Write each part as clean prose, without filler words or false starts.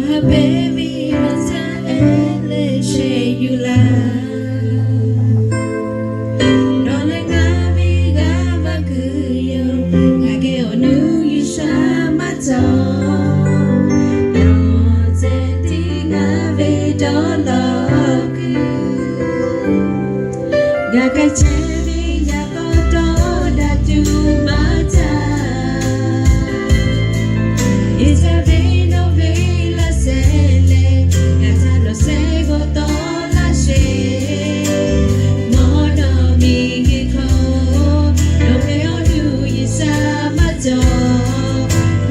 ha baby masa ele she you la no le ngabi ga ba ku yo ga ke onu you sha ma to no se ti ga ve do lo ku ga ka che mi ya ko do da tu ma ta is a vino vela sele gata lo sego to la she mono mi ko no pe onu yisa ma jo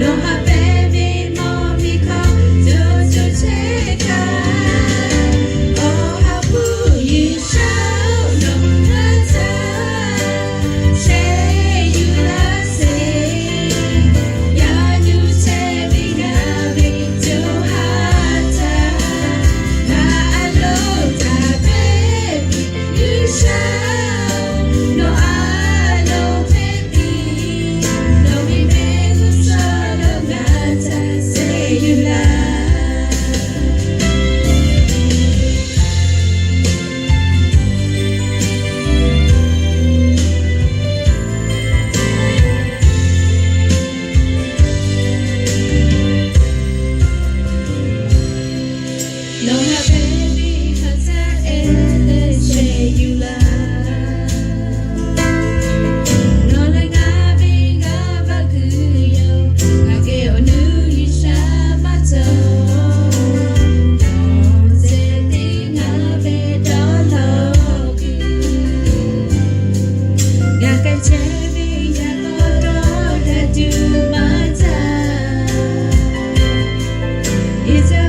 no ha baby mo mi ko jo jo che ka oh how will you show no matter say you la say ya you say we got me to hata na alo ta baby you show no I know baby no we make us so no matter say you love no ha baby hata ele she you love no le ngabi ga ba ku yo ga ke onu you sha ma to no se ti nga be do lo ku ga ka che mi ya ko do da tu ma ta it's a